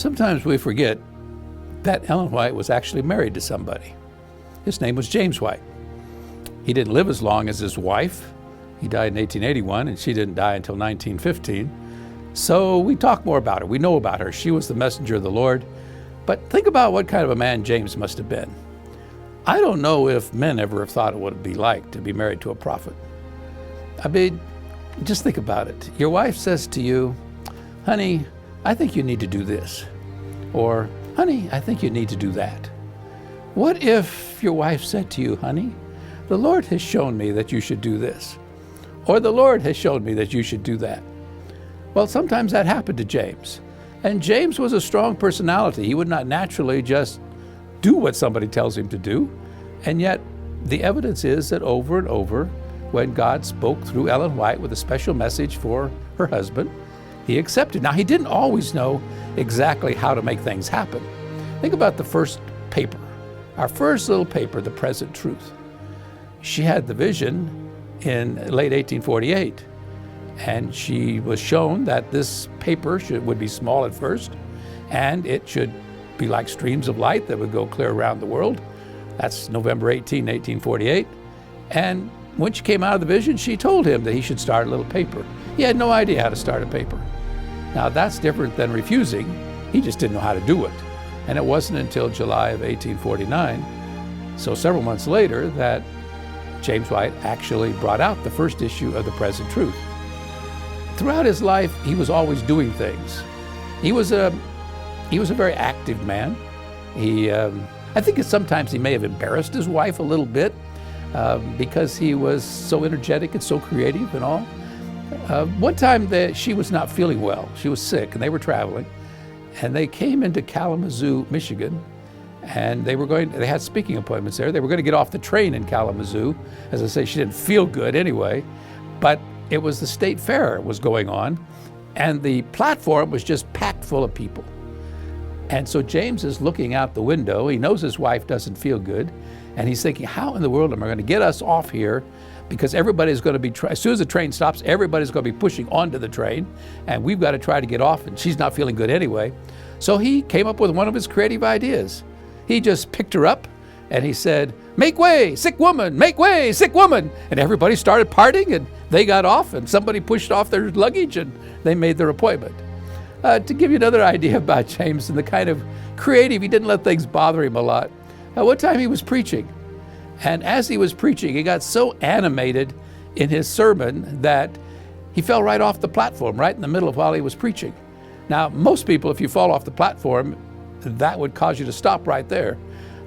Sometimes we forget that Ellen White was actually married to somebody. His name was James White. He didn't live as long as his wife. He died in 1881, and she didn't die until 1915. So we talk more about her. We know about her. She was the messenger of the Lord. But think about what kind of a man James must have been. I don't know if men ever have thought what it would be like to be married to a prophet. I mean, just think about it. Your wife says to you, honey, I think you need to do this. Or, honey, I think you need to do that. What if your wife said to you, honey, the Lord has shown me that you should do this. Or the Lord has shown me that you should do that. Well, sometimes that happened to James. And James was a strong personality. He would not naturally just do what somebody tells him to do. And yet, the evidence is that over and over, when God spoke through Ellen White with a special message for her husband, he accepted. Now, he didn't always know exactly how to make things happen. Think about the first paper, our first little paper, The Present Truth. She had the vision in late 1848, and she was shown that this paper would be small at first, and it should be like streams of light that would go clear around the world. That's November 18, 1848. And when she came out of the vision, she told him that he should start a little paper. He had no idea how to start a paper. Now, that's different than refusing. He just didn't know how to do it. And it wasn't until July of 1849, so several months later, that James White actually brought out the first issue of The Present Truth. Throughout his life, he was always doing things. He was a very active man. I think sometimes he may have embarrassed his wife a little bit because he was so energetic and so creative and all. One time she was not feeling well. She was sick, and they were traveling. And they came into Kalamazoo, Michigan, and they had speaking appointments there. They were going to get off the train in Kalamazoo. As I say, she didn't feel good anyway, but it was the state fair was going on, and the platform was just packed full of people. And so James is looking out the window. He knows his wife doesn't feel good, and he's thinking, how in the world am I going to get us off here? Because everybody's going to be, as soon as the train stops, everybody's going to be pushing onto the train, and we've got to try to get off, and she's not feeling good anyway. So he came up with one of his creative ideas. He just picked her up, and he said, make way, sick woman, make way, sick woman. And everybody started parting, and they got off, and somebody pushed off their luggage, and they made their appointment. To give you another idea about James and the kind of creative, he didn't let things bother him a lot. One time he was preaching, and as he was preaching, he got so animated in his sermon that he fell right off the platform, right in the middle of while he was preaching. Now, most people, if you fall off the platform, that would cause you to stop right there.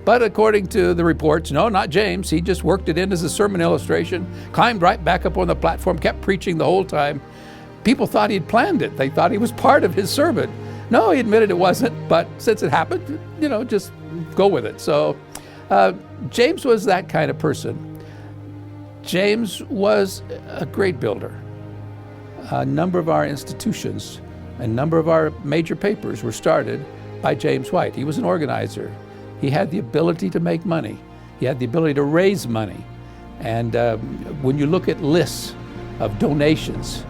But according to the reports, no, not James. He just worked it in as a sermon illustration, climbed right back up on the platform, kept preaching the whole time. People thought he'd planned it. They thought he was part of his sermon. No, he admitted it wasn't, but since it happened, just go with it. So James was that kind of person. James was a great builder. A number of our institutions, a number of our major papers were started by James White. He was an organizer. He had the ability to make money. He had the ability to raise money. And when you look at lists of donations,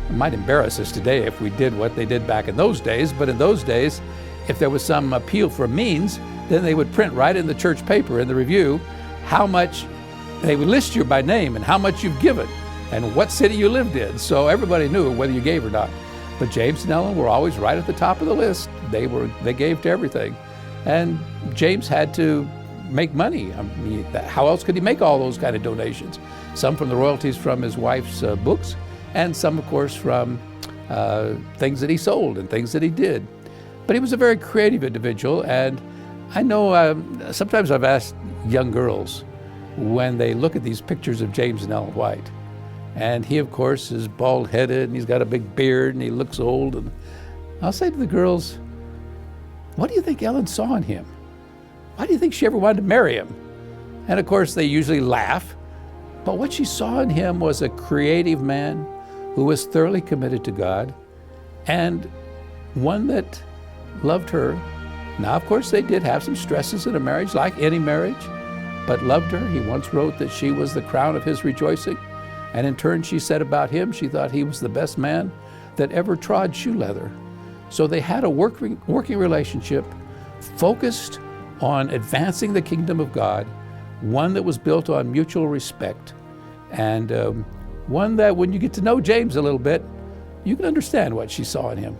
it might embarrass us today if we did what they did back in those days, but in those days, if there was some appeal for means, then they would print right in the church paper, in the review, how much, they would list you by name and how much you've given and what city you lived in. So everybody knew whether you gave or not. But James and Ellen were always right at the top of the list. They gave to everything. And James had to make money. I mean, how else could he make all those kind of donations? Some from the royalties from his wife's books, and some, of course, from things that he sold and things that he did. But he was a very creative individual, and I know sometimes I've asked young girls when they look at these pictures of James and Ellen White, and he, of course, is bald-headed, and he's got a big beard, and he looks old, and I'll say to the girls, what do you think Ellen saw in him? Why do you think she ever wanted to marry him? And of course, they usually laugh, but what she saw in him was a creative man who was thoroughly committed to God, and one that loved her. Now, of course, they did have some stresses in a marriage, like any marriage, but loved her. He once wrote that she was the crown of his rejoicing, and in turn she said about him, she thought he was the best man that ever trod shoe leather. So they had a working relationship focused on advancing the kingdom of God, one that was built on mutual respect, and one that when you get to know James a little bit, you can understand what she saw in him.